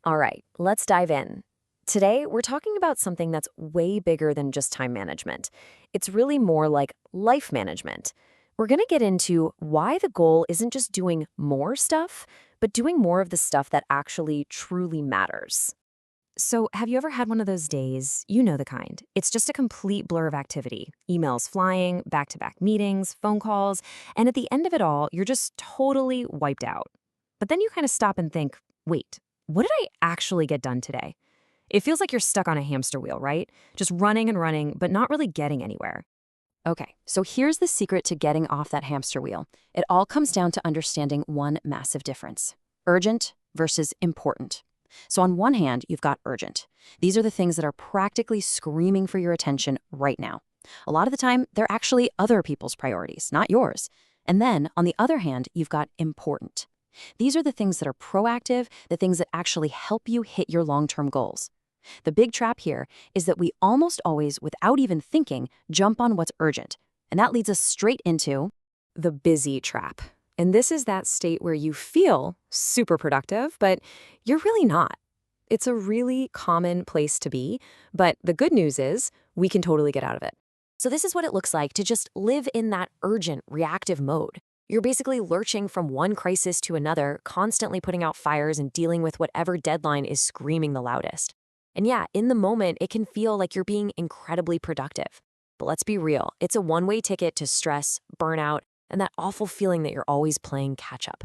All right, let's dive in. Today, we're talking about something that's way bigger than just time management. It's really more like life management. We're going to get into why the goal isn't just doing more stuff, but doing more of the stuff that actually truly matters. So, have you ever had one of those days? You know the kind. It's just a complete blur of activity. Emails flying, back to back meetings, phone calls, and at the end of it all, you're just totally wiped out. But then you kind of stop and think, wait, what did I actually get done today? It feels like you're stuck on a hamster wheel, right? Just running and running, but not really getting anywhere. Okay, so here's the secret to getting off that hamster wheel. It all comes down to understanding one massive difference: urgent versus important. So on one hand, you've got urgent. These are the things that are practically screaming for your attention right now. A lot of the time, they're actually other people's priorities, not yours. And then, on the other hand, you've got important. These are the things that are proactive, the things that actually help you hit your long-term goals. The big trap here is that we almost always, without even thinking, jump on what's urgent. And that leads us straight into the busy trap. And this is that state where you feel super productive, but you're really not. It's a really common place to be, but the good news is we can totally get out of it. So this is what it looks like to just live in that urgent, reactive mode. You're basically lurching from one crisis to another, constantly putting out fires and dealing with whatever deadline is screaming the loudest. And yeah, in the moment, it can feel like you're being incredibly productive. But let's be real, it's a one-way ticket to stress, burnout, and that awful feeling that you're always playing catch-up.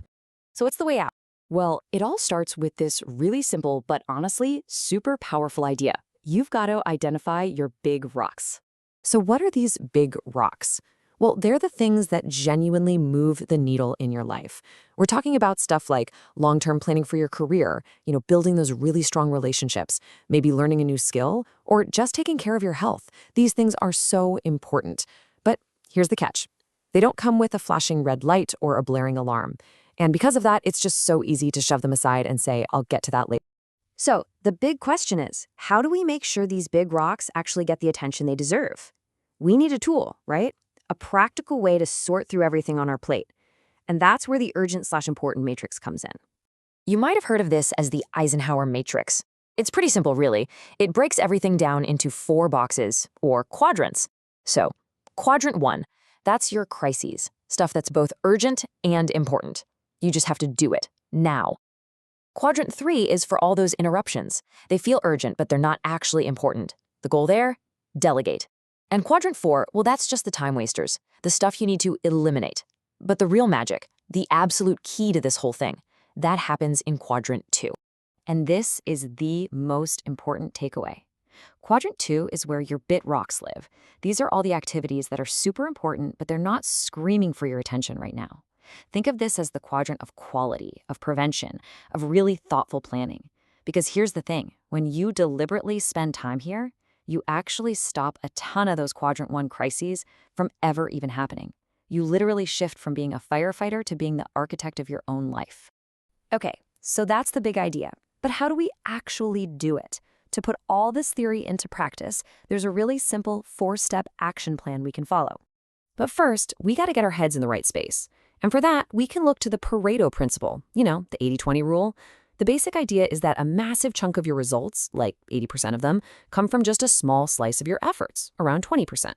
So what's the way out? Well, it all starts with this really simple but honestly super powerful idea. You've got to identify your big rocks. So what are these big rocks? Well, they're the things that genuinely move the needle in your life. We're talking about stuff like long-term planning for your career, building those really strong relationships, maybe learning a new skill, or just taking care of your health. These things are so important. But here's the catch. They don't come with a flashing red light or a blaring alarm. And because of that, it's just so easy to shove them aside and say, I'll get to that later. So the big question is, how do we make sure these big rocks actually get the attention they deserve? We need a tool, right? A practical way to sort through everything on our plate. And that's where the urgent/important matrix comes in. You might have heard of this as the Eisenhower matrix. It's pretty simple, really. It breaks everything down into 4 boxes, or quadrants. So, quadrant 1, that's your crises, stuff that's both urgent and important. You just have to do it, now. Quadrant 3 is for all those interruptions. They feel urgent, but they're not actually important. The goal there? Delegate. And quadrant 4, well, that's just the time wasters, the stuff you need to eliminate. But the real magic, the absolute key to this whole thing, that happens in quadrant 2. And this is the most important takeaway. Quadrant 2 is where your bit rocks live. These are all the activities that are super important, but they're not screaming for your attention right now. Think of this as the quadrant of quality, of prevention, of really thoughtful planning. Because here's the thing, when you deliberately spend time here, you actually stop a ton of those quadrant 1 crises from ever even happening. You literally shift from being a firefighter to being the architect of your own life. Okay, so that's the big idea. But how do we actually do it? To put all this theory into practice, there's a really simple 4-step action plan we can follow. But first, we got to get our heads in the right space. And for that, we can look to the Pareto principle, the 80-20 rule. The basic idea is that a massive chunk of your results, like 80% of them, come from just a small slice of your efforts, around 20%.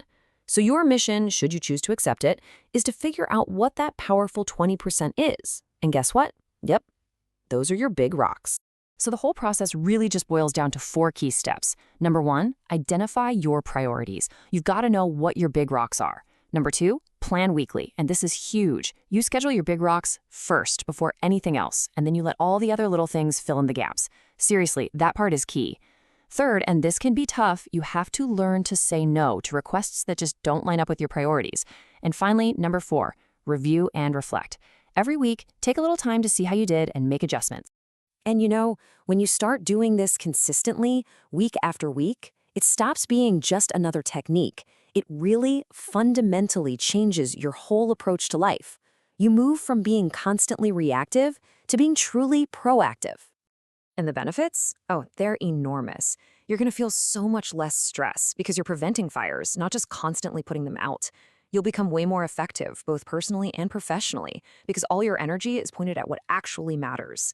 So your mission, should you choose to accept it, is to figure out what that powerful 20% is. And guess what? Yep, those are your big rocks. So the whole process really just boils down to 4 key steps. Number 1, identify your priorities. You've got to know what your big rocks are. Number 2, plan weekly, and this is huge. You schedule your big rocks first before anything else, and then you let all the other little things fill in the gaps. Seriously, that part is key. Third, and this can be tough, you have to learn to say no to requests that just don't line up with your priorities. And finally, number 4, review and reflect. Every week, take a little time to see how you did and make adjustments. And when you start doing this consistently, week after week, it stops being just another technique. It really fundamentally changes your whole approach to life. You move from being constantly reactive to being truly proactive. And the benefits? Oh, they're enormous. You're going to feel so much less stress because you're preventing fires, not just constantly putting them out. You'll become way more effective, both personally and professionally, because all your energy is pointed at what actually matters.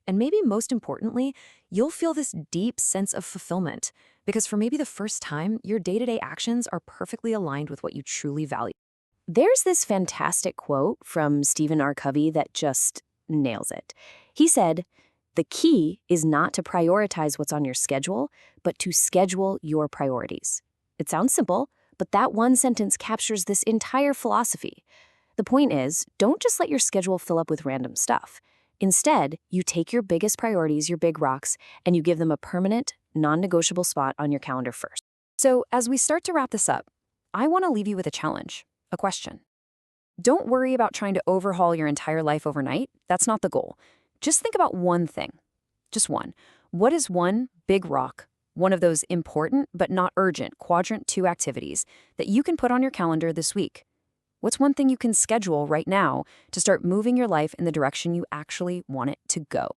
And maybe most importantly, you'll feel this deep sense of fulfillment. Because for maybe the first time, your day-to-day actions are perfectly aligned with what you truly value. There's this fantastic quote from Stephen R. Covey that just nails it. He said, "The key is not to prioritize what's on your schedule, but to schedule your priorities." It sounds simple, but that one sentence captures this entire philosophy. The point is, don't just let your schedule fill up with random stuff. Instead, you take your biggest priorities, your big rocks, and you give them a permanent, non-negotiable spot on your calendar first. So, as we start to wrap this up, I want to leave you with a challenge, a question. Don't worry about trying to overhaul your entire life overnight. That's not the goal. Just think about one thing. Just one. What is one big rock, one of those important but not urgent quadrant 2 activities that you can put on your calendar this week? What's one thing you can schedule right now to start moving your life in the direction you actually want it to go?